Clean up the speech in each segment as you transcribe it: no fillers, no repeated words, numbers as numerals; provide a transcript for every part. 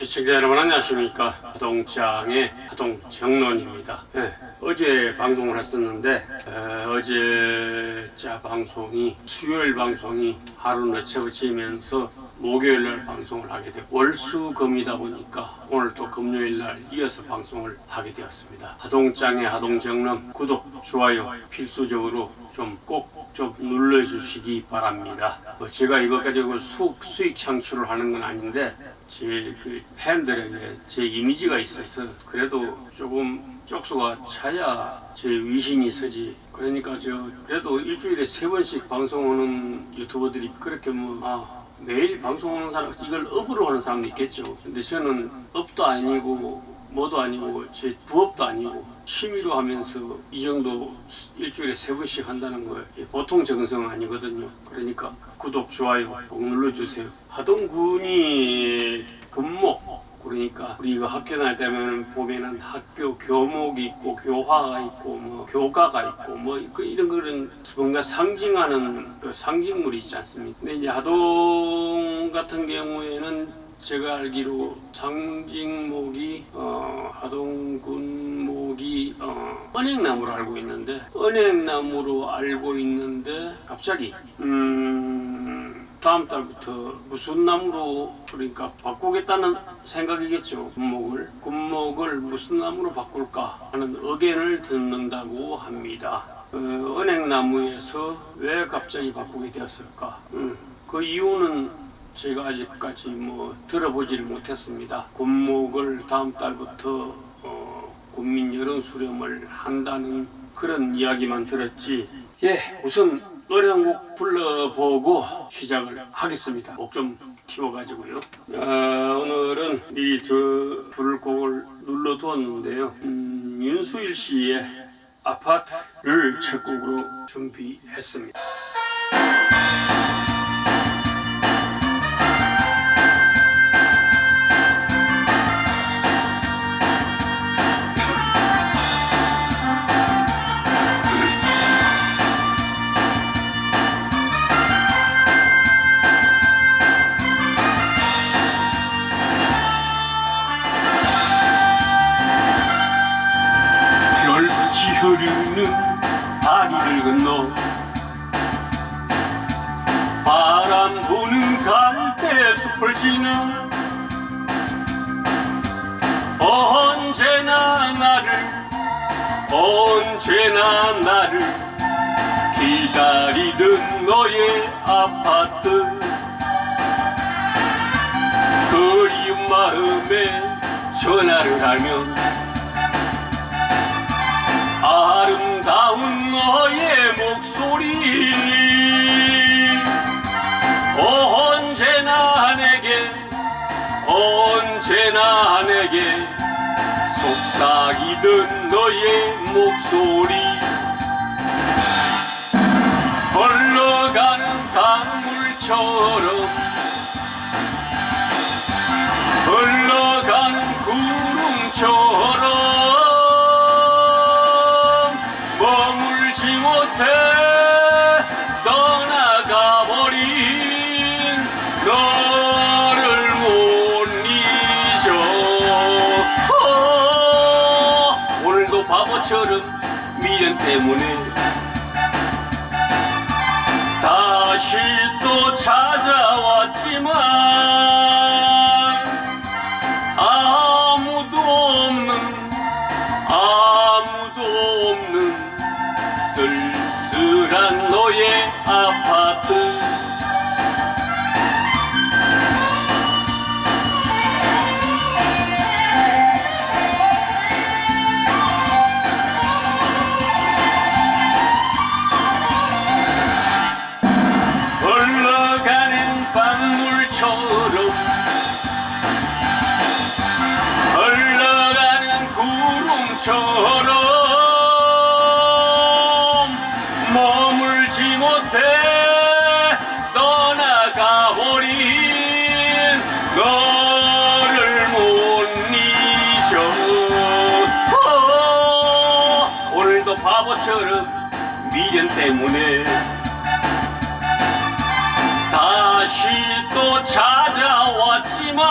시청자 여러분 안녕하십니까. 하동장의 하동정론입니다. 어제 방송을 했었는데 어제자 방송이 수요일 방송이 하루 늦춰지면서 목요일날 방송을 하게 되고 월수금이다 보니까 오늘 또 금요일날 이어서 방송을 하게 되었습니다. 하동장의 하동정론 구독, 좋아요 필수적으로 꼭 눌러주시기 바랍니다. 제가 이것 가지고 수익 창출을 하는 건 아닌데 제 팬들에게 제 이미지가 있어서 그래도 조금 쪽수가 차야 제 위신이 서지. 그러니까 그래도 일주일에 3번씩 방송하는 유튜버들이 그렇게 매일 방송하는 사람, 이걸 업으로 하는 사람도 있겠죠. 근데 저는 업도 아니고 뭐도 아니고 제 부업도 아니고 취미로 하면서 이 정도 일주일에 3번씩 한다는 거예요. 보통 정성 아니거든요. 그러니까 구독, 좋아요 꼭 눌러주세요. 하동군이 금목, 그러니까 우리 이거 학교 다닐 때면 보면은 학교 교목이 있고 교화가 있고 교가가 있고 이런 거는 뭔가 상징하는 상징물이 있지 않습니까? 근데 이제 하동 같은 경우에는 제가 알기로 상징목이 하동군목이 은행나무로 알고 있는데 갑자기 다음 달부터 무슨 나무로 그러니까 바꾸겠다는 생각이겠죠. 군목을 무슨 나무로 바꿀까 하는 의견을 듣는다고 합니다. 은행나무에서 왜 갑자기 바꾸게 되었을까? 그 이유는 제가 아직까지 들어보지를 못했습니다. 군목을 다음 달부터 국민 여론 수렴을 한다는 그런 이야기만 들었지. 우선 노래 한 곡 불러보고 시작을 하겠습니다. 목 좀 틔워가지고요. 오늘은 미리 부를 곡을 눌러두었는데요. 윤수일 씨의 아파트를 첫 곡으로 준비했습니다. 흐르는 다리를 건너 바람 부는 갈대숲을 지나 언제나 나를 기다리던 너의 아파트 그리운 마음에 전화를 하면 아름다운 너의 목소리 언제나 내게 속삭이던 너의 목소리 흘러가는 강물처럼 흘러가는 구름처럼 떠나가버린 너를 못 잊어. 오늘도 바보처럼 미련 때문에 다시 또 찾아왔지만 아무도 없는 쓸쓸한 너의 아파트 흘러가는 방물처럼 흘러가는 구름처럼 머물지 못해 떠나가버린 너를 못 잊어. 오늘도 바보처럼 미련 때문에 다시 또 찾아왔지만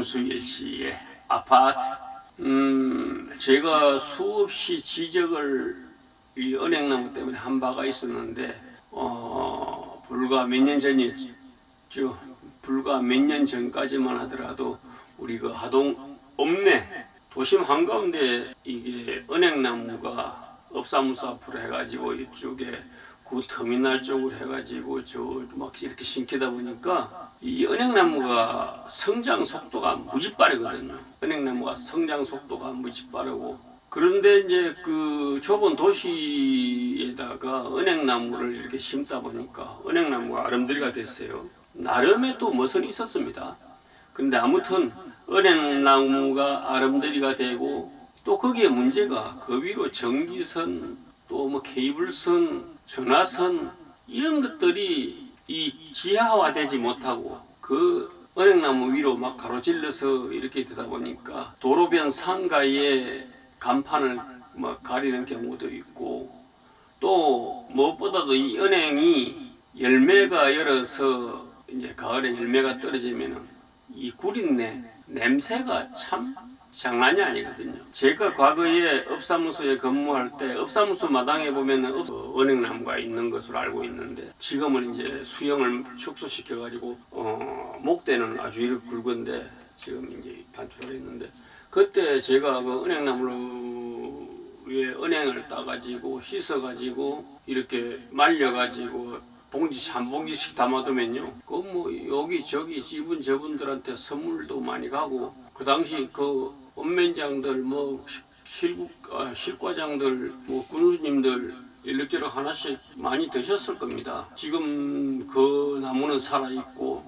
윤수일 씨의 아파트. 제가 수없이 지적을 이 은행나무 때문에 한 바가 있었는데 불과 몇 년 전이었죠. 불과 몇 년 전까지만 하더라도 우리 그 하동 읍내 도심 한가운데 이게 은행나무가 업사무소 앞으로 해가지고 이쪽에 그 터미널 쪽으로 해가지고 저 막 이렇게 심기다 보니까 이 은행나무가 성장 속도가 무지 빠르거든요. 은행나무가 성장 속도가 무지 빠르고, 그런데 이제 그 좁은 도시에다가 은행나무를 이렇게 심다 보니까 은행나무가 아름드리가 됐어요. 나름의 또 멋은 있었습니다. 근데 아무튼 은행나무가 아름드리가 되고, 또 거기에 문제가 그 위로 전기선, 또 뭐 케이블선, 전화선 이런 것들이 이 지하화되지 못하고 그 은행나무 위로 막 가로질러서 이렇게 되다 보니까 도로변 상가에 간판을 뭐 가리는 경우도 있고, 또 무엇보다도 이 은행이 열매가 열어서 이제 가을에 열매가 떨어지면은 이 구린내 냄새가 참 장난이 아니거든요. 제가 과거에 업사무소에 근무할 때 업사무소 마당에 보면은 은행나무가 있는 것으로 알고 있는데, 지금은 이제 수영을 축소시켜 가지고 목대는 아주 이렇게 굵은데 지금 이제 단축을 했는데, 그때 제가 그 은행나무 위에 은행을 따가지고 씻어가지고 이렇게 말려가지고 봉지 한 봉지씩 담아두면요, 그 뭐 여기저기 이분 저분들한테 선물도 많이 가고, 그 당시 그 원맨장들 뭐 실과장들 뭐 군수님들 이렇게저렇게 하나씩 많이 드셨을 겁니다. 지금 그 나무는 살아 있고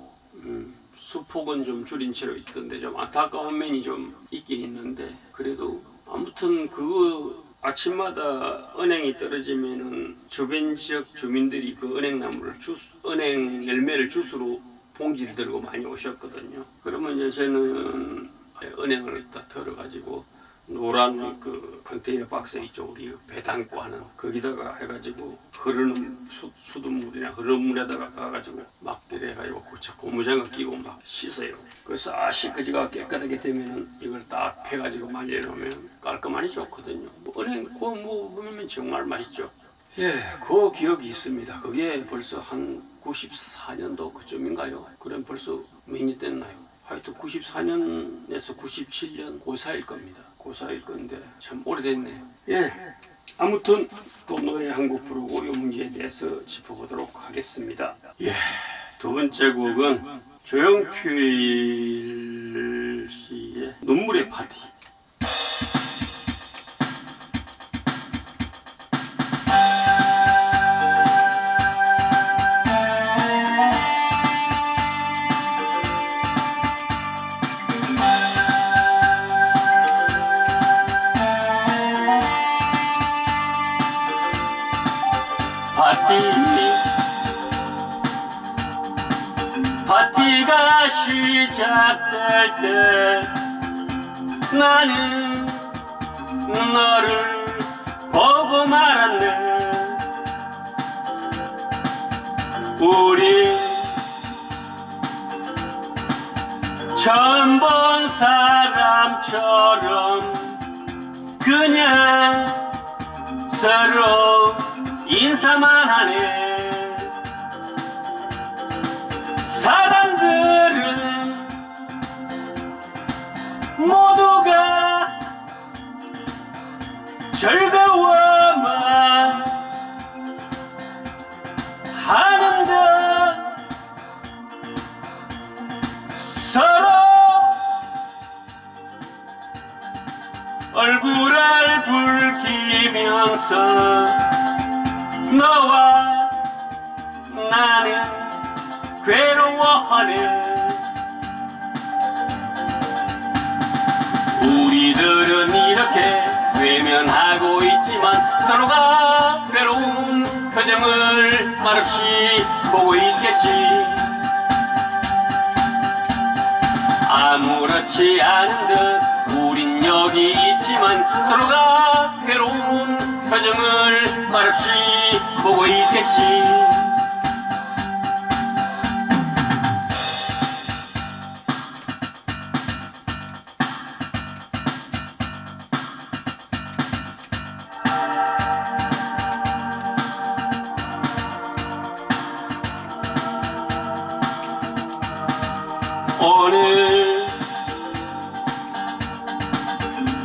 수폭은 좀 줄인 채로 있던데 좀 안타까운 면이 좀 있긴 있는데, 그래도 아무튼 그 아침마다 은행이 떨어지면은 주변 지역 주민들이 그 은행나무를 은행 열매를 주스로 봉지를 들고 많이 오셨거든요. 그러면 이제 저는 은행을 딱 털어가지고 노란 그 컨테이너 박스 이쪽으로 배 담고 하는 거기다가 해가지고 흐르는 수돗물이나 흐르는 물에다가 가가지고 막 이래가지고 고무장갑 끼고 막 씻어요. 그래서 씻어지가 깨끗하게 되면은 이걸 딱 패가지고 말려놓으면 깔끔하니 좋거든요. 은행 그거 먹으면 정말 맛있죠. 예, 그 기억이 있습니다. 그게 벌써 한 94년도 그쯤인가요? 그럼 벌써 몇 년 됐나요? 하여튼 94년에서 97년 고사일 겁니다. 고사일 건데 참 오래됐네요. 예, 아무튼 또 노래 한 곡 부르고 이 문제에 대해서 짚어보도록 하겠습니다. 예, 두 번째 곡은 조용필 씨의 눈물의 파티. 파티가 시작될 때 나는 너를 보고 말았네. 우리 처음 본 사람처럼 그냥 서로 인사만 하네. 사람들은 모두가 즐거워만 하는데 서로 얼굴을 붉히면서 너와 나는 괴로워하네. 우리들은 이렇게 외면하고 있지만 서로가 괴로운 표정을 말없이 보고 있겠지. 아무렇지 않은 듯 우린 여기 있지만 서로가 괴로운 표정을 말없이 보고 있겠지. 오늘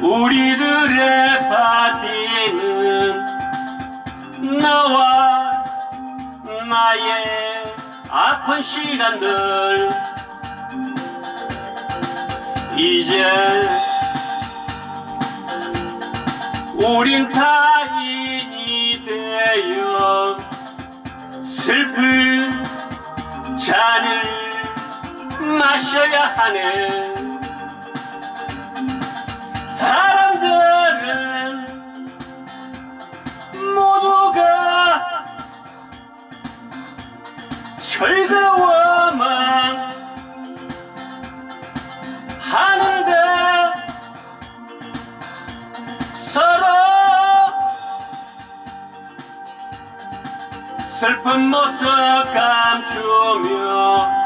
우리들의 파티는 너와 나의 아픈 시간들 이제 우린 타인이 되어 슬픈 잔을 마셔야 하네. 사람들은 모두가 즐거워만 하는데 서로 슬픈 모습 감추며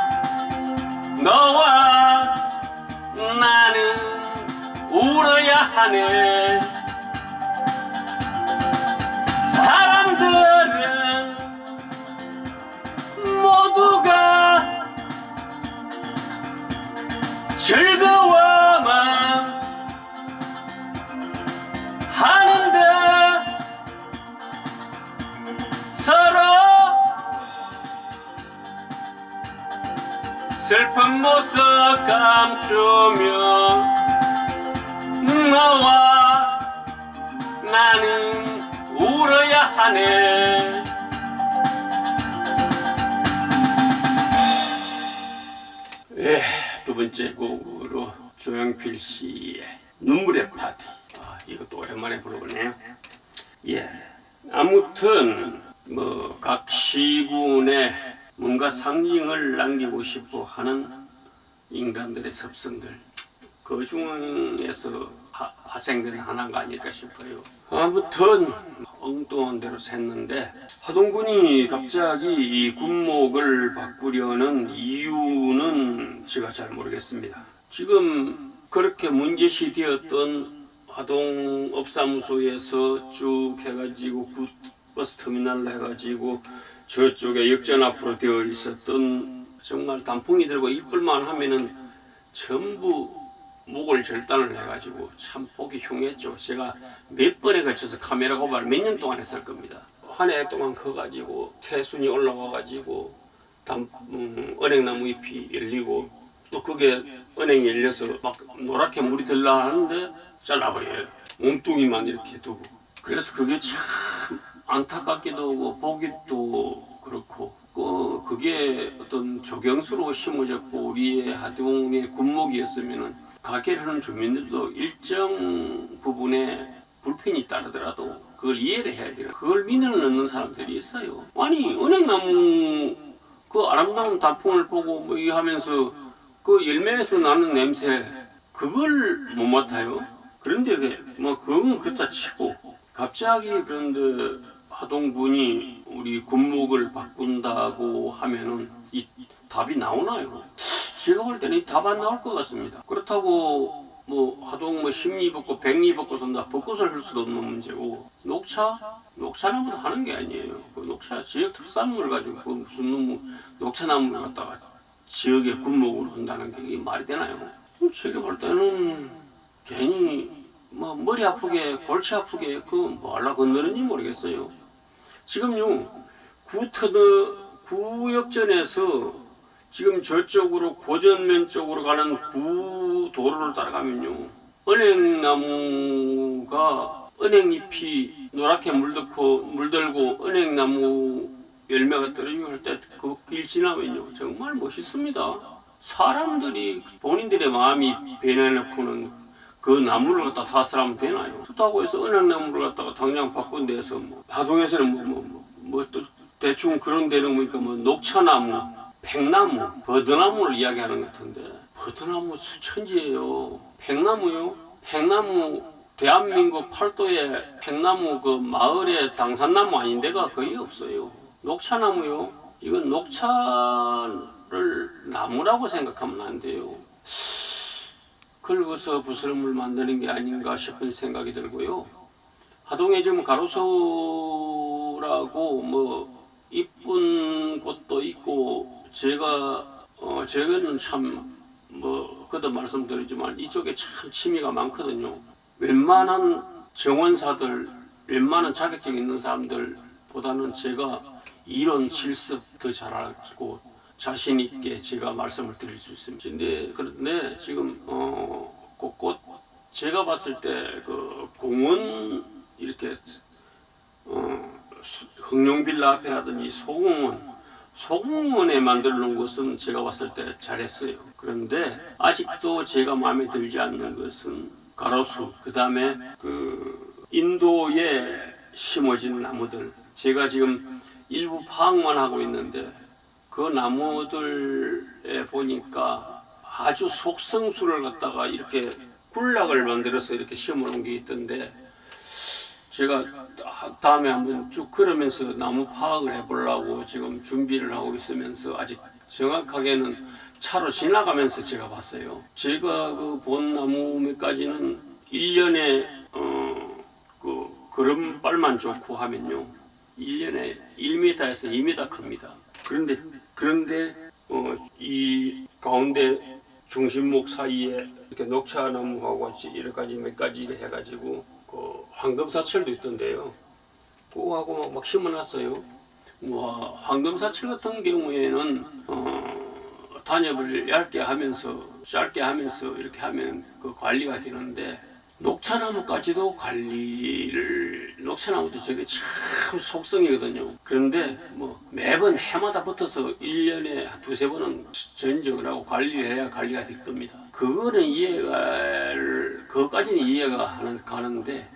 너와 나는 울어야 하네. 사람들은 모두가 즐거워만 하는데 서로 슬픈 모습 감추며 너와 나는 울어야 하네. 두 번째 곡으로 조용필 씨의 눈물의 파티. 이것도 오랜만에 불러보네요. 아무튼 각 시군에 뭔가 상징을 남기고 싶어 하는 인간들의 습성들, 그 중에서 파생된 하나가 아닐까 싶어요. 아무튼 엉뚱한 대로 샜는데, 하동군이 갑자기 이 군목을 바꾸려는 이유는 제가 잘 모르겠습니다. 지금 그렇게 문제시 되었던 하동업사무소에서 쭉 해가지고 버스 터미널로 해가지고 저쪽에 역전 앞으로 되어 있었던, 정말 단풍이 들고 이쁠만 하면은 전부 목을 절단을 해가지고 참 보기 흉했죠. 제가 몇 번에 걸쳐서 카메라 고발 몇 년 동안 했을 겁니다. 한 해 동안 커가지고 새순이 올라와가지고 은행나무 잎이 열리고, 또 그게 은행이 열려서 막 노랗게 물이 들라 하는데 잘라버려요. 몸뚱이만 이렇게 두고. 그래서 그게 참 안타깝기도 하고 보기도 그렇고, 그게 어떤 조경수로 심어졌고 우리의 하동의 군목이었으면은 가게를 하는 주민들도 일정 부분에 불편이 따르더라도 그걸 이해를 해야 돼요. 그걸 민원을 넣는 사람들이 있어요. 아니, 은행나무 그 아름다운 단풍을 보고 뭐 이 하면서 그 열매에서 나는 냄새, 그걸 못 맡아요. 그런데 그건 그렇다 치고, 갑자기 그런데 하동군이 우리 군목을 바꾼다고 하면은 이 답이 나오나요? 제가 볼 때는 이 답 안 나올 것 같습니다. 그렇다고 하동 십리 벚꽃, 백리 벚꽃은 다 벚꽃을 할 수도 없는 문제고, 녹차나무도 하는 게 아니에요. 그 녹차 지역 특산물을 가지고 무슨 녹차나무를 갖다가 지역의 군목으로 한다는 게 말이 되나요? 제가 볼 때는 괜히 머리 아프게 골치 아프게 뭐 하려고 건드는지 모르겠어요. 지금요, 구역전에서 지금 저쪽으로 고전면 쪽으로 가는 구도로를 따라가면요, 은행나무가 은행잎이 노랗게 물들고 은행나무 열매가 떨어지고 할 때 그 길 지나면요 정말 멋있습니다. 사람들이 본인들의 마음이 변해놓고는 그 나무를 갖다 탓을 되나요? 그렇다고 해서 은행나무를 갖다가 당장 바꾼 데서 하동에서는 또 대충 그런 데는 보니까 녹차나무, 백나무, 버드나무를 이야기하는 것 같은데, 버드나무 천지예요. 백나무요? 백나무 대한민국 팔도에 백나무 그 마을에 당산나무 아닌 데가 거의 없어요. 녹차나무요? 이건 녹차를 나무라고 생각하면 안 돼요. 긁어서 부스럼을 만드는 게 아닌가 싶은 생각이 들고요. 하동에 지금 가로수라고 이쁜 곳도 있고, 제가는 참 뭐 그도 말씀드리지만 이쪽에 참 취미가 많거든요. 웬만한 정원사들, 웬만한 자격증 있는 사람들보다는 제가 이론 실습 더 잘하고 자신 있게 제가 말씀을 드릴 수 있습니다. 그런데 지금 곳곳 제가 봤을 때 그 공원 이렇게 흥룡빌라 앞에라든지 소공원에 만들어 놓은 것은 제가 봤을 때 잘했어요. 그런데 아직도 제가 마음에 들지 않는 것은 가로수, 그 다음에 그 인도에 심어진 나무들. 제가 지금 일부 파악만 하고 있는데 그 나무들에 보니까 아주 속성수를 갖다가 이렇게 군락을 만들어서 이렇게 심어 놓은 게 있던데, 제가 다음에 한번 쭉 걸으면서 나무 파악을 해보려고 지금 준비를 하고 있으면서 아직 정확하게는 차로 지나가면서 제가 봤어요. 제가 그 본 나무 몇 가지는 1년에 그 걸음발만 좋고 하면요 1년에 1m에서 2m 큽니다. 그런데 이 가운데 중심목 사이에 이렇게 녹차나무하고 같이 여러 가지 몇 가지 해가지고 그 황금사철도 있던데요. 그거하고 막 심어놨어요. 뭐 황금사철 같은 경우에는 단엽을 얇게 하면서 짧게 하면서 이렇게 하면 그 관리가 되는데, 녹차나무까지도 녹차나무도 저게 참 속성이거든요. 그런데 뭐 매번 해마다 붙어서 1년에 두세 번은 전적을 하고 관리를 해야 관리가 될 겁니다. 그거까지는 이해가 가는데,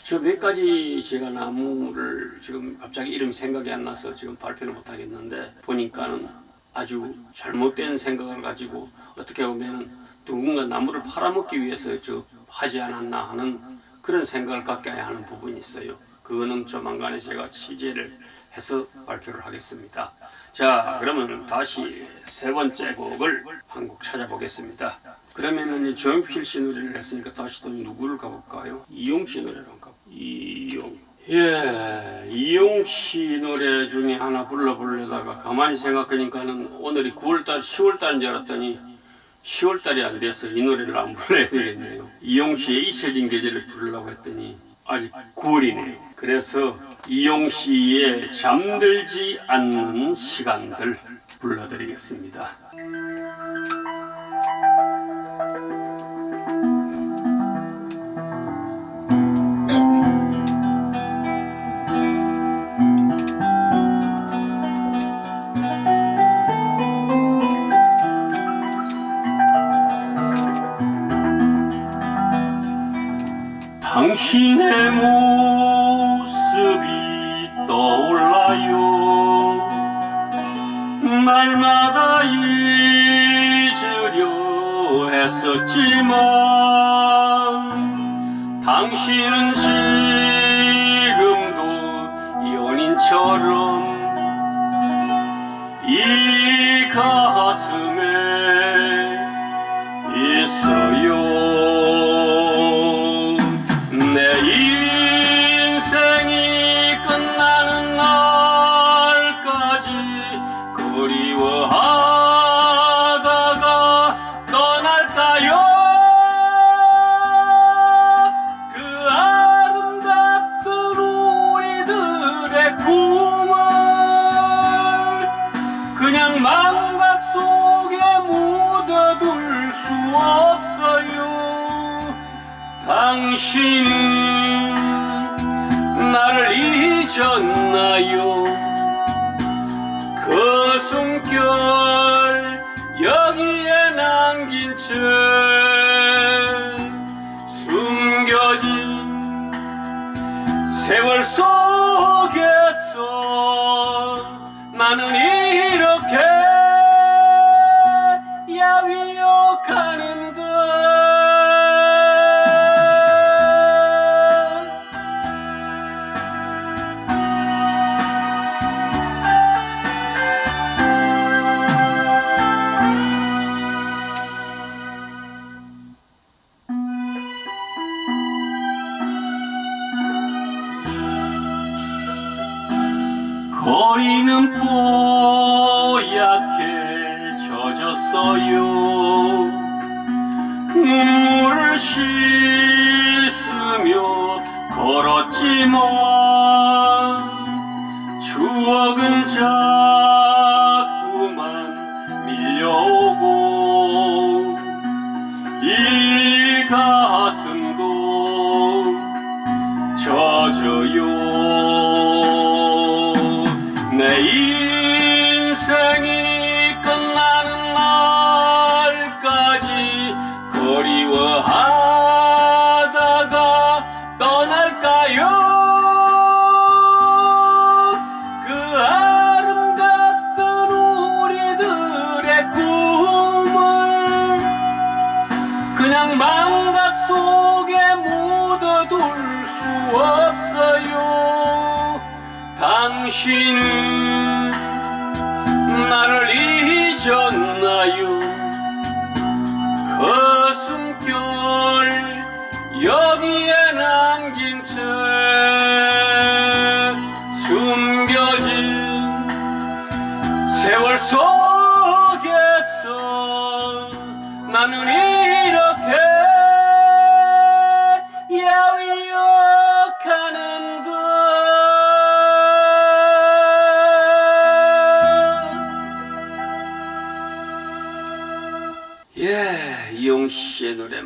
저 몇 가지 제가 나무를 지금 갑자기 이름 생각이 안 나서 지금 발표를 못 하겠는데, 보니까는 아주 잘못된 생각을 가지고 어떻게 보면 누군가 나무를 팔아먹기 위해서 하지 않았나 하는 그런 생각을 갖게 하는 부분이 있어요. 그거는 조만간에 제가 취재를 해서 발표를 하겠습니다. 자, 그러면 다시 세 번째 곡을 한 곡 찾아보겠습니다. 그러면은 조용필 씨 노래를 했으니까 다시 또 누구를 가볼까요? 이용 씨 노래를 한번 가볼까요? 이용 씨 노래 중에 하나 불러보려다가 가만히 생각하니까는 오늘이 9월달, 10월달인 줄 알았더니 10월달이 안 돼서 이 노래를 안 불러야 되겠네요. 이용 씨의 잊혀진 계절을 부르려고 했더니 아직 9월이네요. 그래서 이용 씨의 잠들지 않는 시간들 불러드리겠습니다. 당신의 모습이 떠올라요. 날마다 잊으려 했었지만 당신은 지금도 연인처럼 이 가슴에 있어요. 내 인생이 끝나는 날까지 그리워하다가 떠날까요? 그 아름답던 우리들의 꿈을 그냥 망각 속에 묻어둘 수 없어요. 당신은 나를 잊었나요? 그 숨결 여기에 남긴 채 숨겨진 세월 속에서 나는 이렇게 야위어가는 것. 거리는 뽀얗게 젖었어요. 눈물을 씻으며 걸었지만 추억은 자꾸만 밀려오고 이 가슴도 젖어요. 내 인생이 끝나는 날까지 그리워하다가 떠날까요? 그 아름답던 우리들의 꿈을 그냥 망각 속에 묻어둘 수 없어요. 당신은 나를 잊었나요? 그 숨결 여기에 남긴 채 숨겨진 세월 속에서 나는 이렇게 야위역하는다. 이용 씨의 노래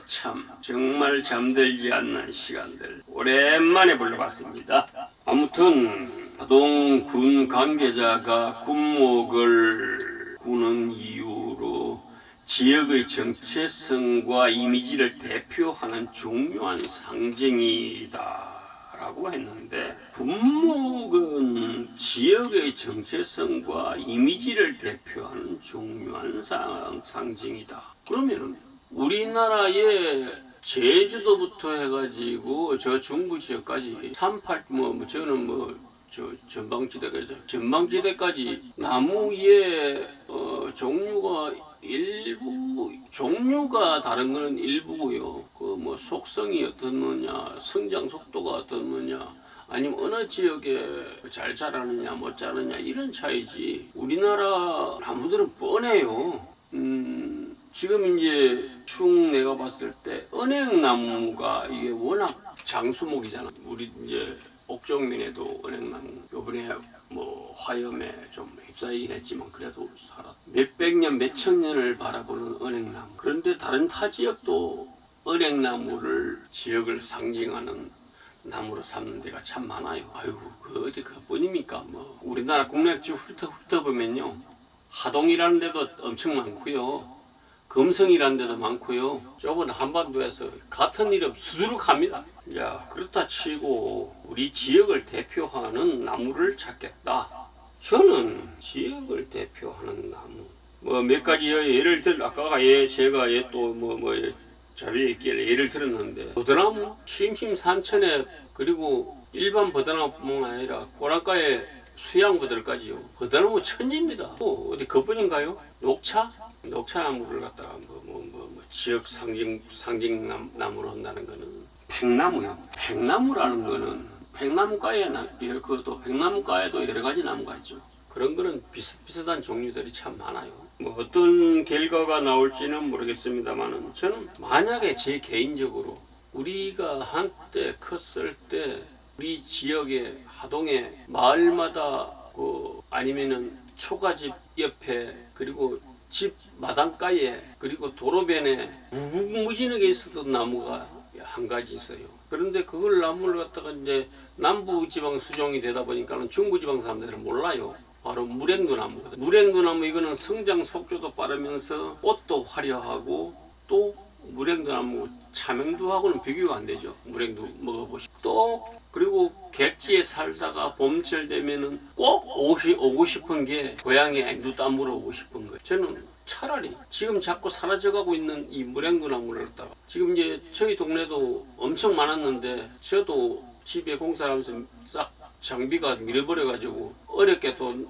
참 정말 잠들지 않는 시간들 오랜만에 불러봤습니다. 아무튼 하동 군 관계자가 군목을 구는 이유로 지역의 정체성과 이미지를 대표하는 중요한 상징이다 라고 했는데, 군목은 지역의 정체성과 이미지를 대표하는 중요한 상징이다. 그러면 우리나라의 제주도부터 해가지고 저 중부 지역까지 38 저는 저 전방지대까지 나무의 종류가 종류가 다른 거는 일부고요. 그 속성이 어떻느냐, 성장 속도가 어떻느냐, 아니면 어느 지역에 잘 자라느냐 못 자라느냐 이런 차이지. 우리나라 나무들은 뻔해요. 지금 이제 충 내가 봤을 때 은행나무가 이게 워낙 장수목이잖아. 우리 이제 옥정면에도 은행나무 요번에 화염에 좀 휩싸이긴 했지만 그래도 몇백 년 몇천 년을 바라보는 은행나무. 그런데 다른 타 지역도 은행나무를 지역을 상징하는 나무로 삼는 데가 참 많아요. 아이고 그 어디 그뿐입니까? 우리나라 국내역지 훑어보면요, 하동이라는 데도 엄청 많고요, 금성이라는 데도 많고요, 좁은 한반도에서 같은 이름 수두룩합니다. 자, 그렇다 치고 우리 지역을 대표하는 나무를 찾겠다. 저는 지역을 대표하는 나무 몇 가지 예를 아까 제가 자료에 있길래 예를 들었는데, 버드나무, 심심산천에, 그리고 일반 버드나무뿐만 아니라 꼬랑가에 수양버들까지요. 버드나무 천지입니다. 어디 그뿐인가요? 녹차나무를 갖다가 지역 상징나무로 한다는 거는 백나무요. 백나무라는 거는 백나무가에도 여러 가지 나무가 있죠. 그런 거는 비슷비슷한 종류들이 참 많아요. 어떤 결과가 나올지는 모르겠습니다만은, 저는 만약에 제 개인적으로 우리가 한때 컸을 때 우리 지역에 하동에 마을마다 아니면은 초가집 옆에, 그리고 집 마당가에, 그리고 도로변에 무궁무진하게 있었던 나무가 한 가지 있어요. 그런데 그걸 나무를 갖다가 이제 남부지방 수종이 되다 보니까는 중부지방 사람들은 몰라요. 바로 무랭두나무거든. 무랭두나무 이거는 성장 속도도 빠르면서 꽃도 화려하고, 또 무랭두나무 차명두하고는 비교가 안 되죠. 무랭두 먹어보시고, 또 그리고 객지에 살다가 봄철 되면은 꼭 오고 싶은 게 고향에 앵두땀으로 오고 싶은 거예요. 저는 차라리 지금 자꾸 사라져가고 있는 이 무랭두나무를 갖다가, 지금 이제 저희 동네도 엄청 많았는데 저도 집에 공사하면서 싹 장비가 밀어버려가지고 어렵게 또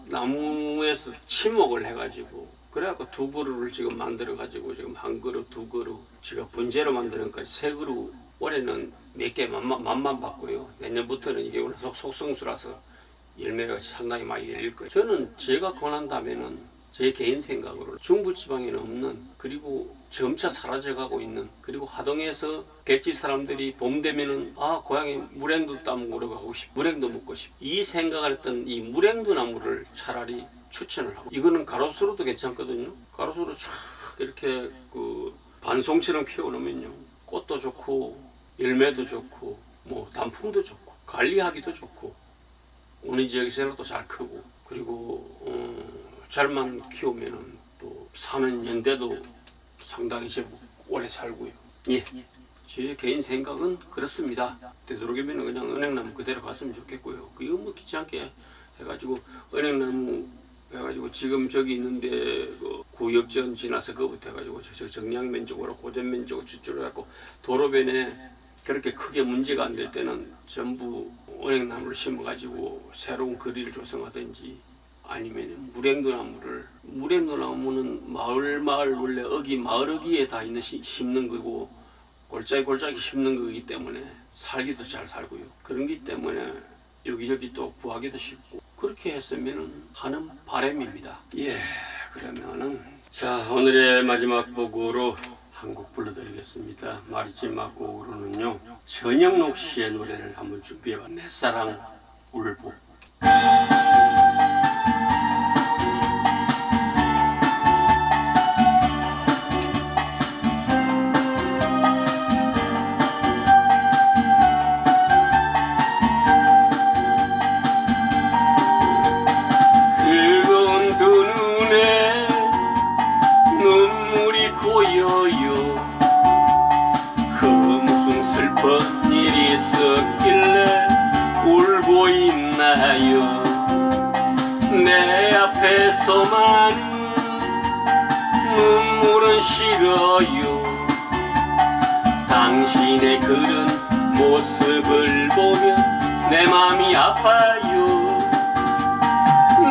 나무에서 치목을 해가지고, 그래갖고 두 그루를 지금 만들어가지고 지금 한 그루, 두 그루, 제가 분재로 만드는 까지 세 그루. 올해는 몇 개 맛만 봤고요. 내년부터는 이게 오늘 속성수라서 열매가 상당히 많이 열릴 거예요. 저는 제가 권한다면은 제 개인 생각으로 중부지방에는 없는, 그리고 점차 사라져가고 있는, 그리고 하동에서 객지 사람들이 봄 되면은 고향에 물행도 따먹으러 가고 싶, 물행도 먹고 싶, 이 생각을 했던 이 물행도 나무를 차라리 추천을 하고, 이거는 가로수로도 괜찮거든요. 가로수로 쫙 이렇게 그 반송처럼 키워놓으면요, 꽃도 좋고 열매도 좋고 뭐 단풍도 좋고 관리하기도 좋고 어느 지역에서도 잘 크고, 그리고 잘만 키우면은 또 사는 연대도 상당히 제법 오래 살고요. 예, 제 개인 생각은 그렇습니다. 되도록이면 그냥 은행나무 그대로 갔으면 좋겠고요. 이거 뭐 귀찮게 해가지고 은행나무 해가지고 지금 저기 있는데 그 구역전 지나서 그부터 해가지고 저 정량면 쪽으로 고전면 쪽으로 저쪽으로 해갖고 도로변에 그렇게 크게 문제가 안 될 때는 전부 은행나무를 심어가지고 새로운 거리를 조성하든지, 아니면 물행도나무는 마을 원래 마을 어귀에 다 있는 심는 거고 골짜기 심는 거기 때문에 살기도 잘 살고요. 그런기 때문에 여기저기 또 구하기도 쉽고, 그렇게 했으면 하는 바람입니다. 예, 그러면은 자, 오늘의 마지막 곡으로 한 곡 불러드리겠습니다. 마지막 곡으로는요, 전영록 씨의 노래를 한번 준비해봤습니다. 내 사랑 울보. 그건 두 눈에 눈물이 고여요. 그 무슨 슬픈 일이 있었길래 울고 있나요. 내 앞에서만은 눈물은 싫어요. 당신의 그런 모습을 보면 내 맘이 아파요.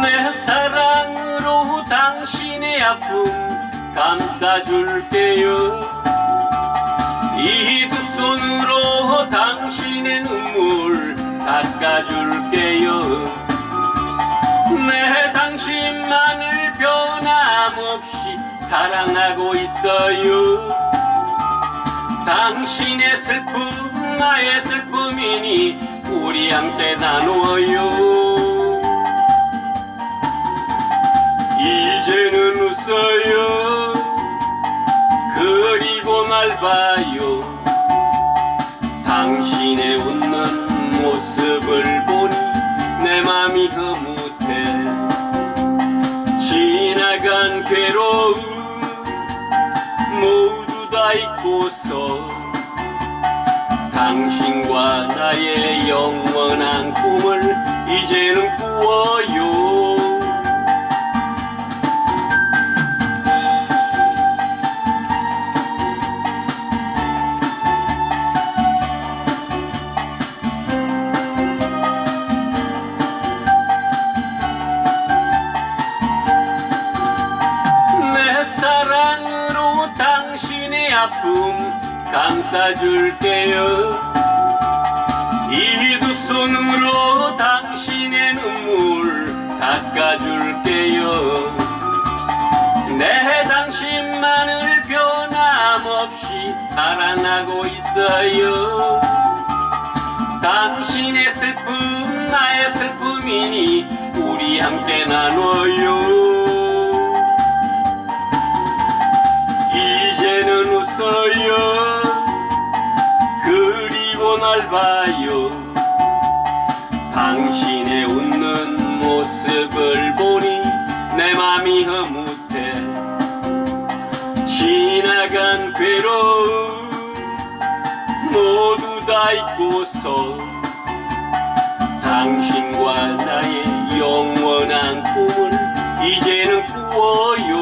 내 사랑으로 당신의 아픔 감싸줄게요. 이 두 손으로 당신의 눈물 닦아줄게요. 내 당신만을 변함없이 사랑하고 있어요. 당신의 슬픔 나의 슬픔이니 우리 함께 나누어요. 이제는 웃어요. 그리고 날 봐요. 당신의 웃는 모습을 보니 내 맘이 흐뭇해. 지나간 괴로움 모두 다 잊고서 당신과 나의 영원한 꿈을 이제는 꾸어요. 아픔 감싸줄게요. 이 두 손으로 당신의 눈물 닦아줄게요. 내 당신만을 변함없이 사랑하고 있어요. 당신의 슬픔 나의 슬픔이니 우리 함께 나눠요. 이제는 웃어요. 그리고 날 봐요. 당신의 웃는 모습을 보니 내 맘이 흐뭇해. 지나간 괴로움 모두 다 잊고서 당신과 나의 영원한 꿈을 이제는 꾸어요.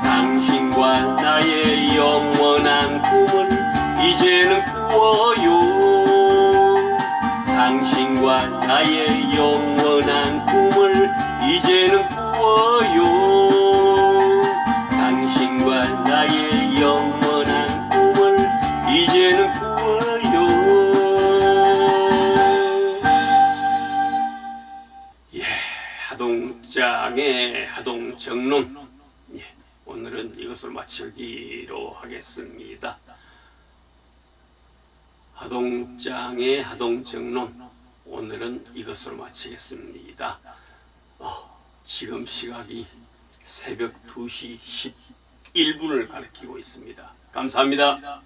당신과 나의 영원한 꿈을 이제는 꾸어요. 당신과 나의 영원한 꿈을 이제는 꾸어요. 당신과 나의 영원한 꿈을 이제는 꾸어요. 예, 하동장의 오늘은 이것으로 마치기로 하겠습니다. 하동장의 하동정론 오늘은 이것으로 마치겠습니다. 지금 시각이 새벽 2시 11분을 가리키고 있습니다. 감사합니다.